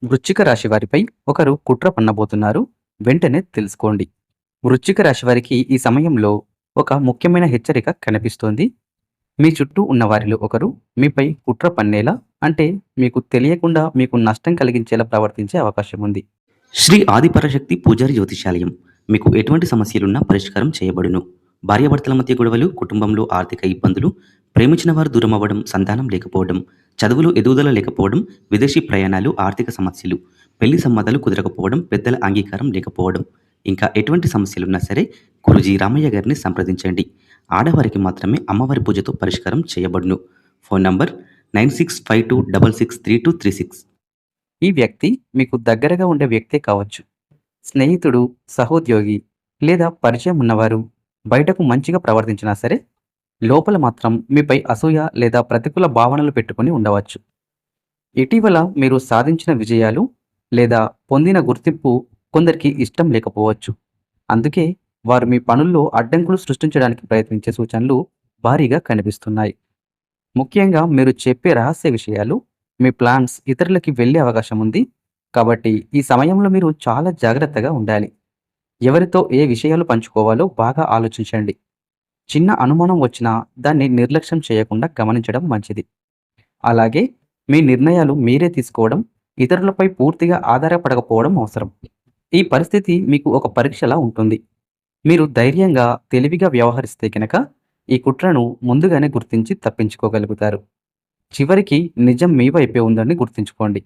వృశ్చిక రాశి వారిపై ఒకరు కుట్ర పన్నబోతున్నారు. వెంటనే తెలుసుకోండి. వృశ్చిక రాశి వారికి ఈ సమయంలో ఒక ముఖ్యమైన హెచ్చరిక కనిపిస్తోంది. మీ చుట్టూ ఉన్న వారిలో ఒకరు మీపై కుట్ర పన్నేలా, అంటే మీకు తెలియకుండా మీకు నష్టం కలిగించేలా ప్రవర్తించే అవకాశం ఉంది. శ్రీ ఆదిపరాశక్తి పూజారి జ్యోతిషాలయం. మీకు ఎటువంటి సమస్యలున్నా పరిష్కారం చేయబడును. భార్యాభర్తల మధ్య గొడవలు, కుటుంబంలో ఆర్థిక ఇబ్బందులు, ప్రేమించిన వారు దూరం అవ్వడం, సంతానం లేకపోవడం, చదువులో ఎదుగుదల లేకపోవడం, విదేశీ ప్రయాణాలు, ఆర్థిక సమస్యలు, పెళ్లి సంబంధాలు కుదరకపోవడం, పెద్దల అంగీకారం లేకపోవడం, ఇంకా ఎటువంటి సమస్యలున్నా సరే గురూజీ రామయ్య గారిని సంప్రదించండి. ఆడవారికి మాత్రమే అమ్మవారి పూజతో పరిష్కారం చేయబడును. Phone number 9652663236. ఈ వ్యక్తి మీకు దగ్గరగా ఉండే వ్యక్తే కావచ్చు. స్నేహితుడు, సహోద్యోగి లేదా పరిచయం ఉన్నవారు బయటకు మంచిగా ప్రవర్తించినా సరే లోపల మాత్రం మీపై అసూయ లేదా ప్రతికూల భావనలు పెట్టుకొని ఉండవచ్చు. ఇటీవల మీరు సాధించిన విజయాలు లేదా పొందిన గుర్తింపు కొందరికి ఇష్టం లేకపోవచ్చు. అందుకే వారు మీ పనుల్లో అడ్డంకులు సృష్టించడానికి ప్రయత్నించే సూచనలు భారీగా కనిపిస్తున్నాయి. ముఖ్యంగా మీరు చెప్పే రహస్య విషయాలు, మీ ప్లాన్స్ ఇతరులకి వెళ్ళే అవకాశం ఉంది. కాబట్టి ఈ సమయంలో మీరు చాలా జాగ్రత్తగా ఉండాలి. ఎవరితో ఏ విషయాలు పంచుకోవాలో బాగా ఆలోచించండి. చిన్న అనుమానం వచ్చినా దాన్ని నిర్లక్ష్యం చేయకుండా గమనించడం మంచిది. అలాగే మీ నిర్ణయాలు మీరే తీసుకోవడం, ఇతరులపై పూర్తిగా ఆధారపడకపోవడం అవసరం. ఈ పరిస్థితి మీకు ఒక పరీక్షలా ఉంటుంది. మీరు ధైర్యంగా, తెలివిగా వ్యవహరిస్తే కనుక ఈ కుట్రను ముందుగానే గుర్తించి తప్పించుకోగలుగుతారు. చివరికి నిజం మీ వైపే ఉందని గుర్తుంచుకోండి.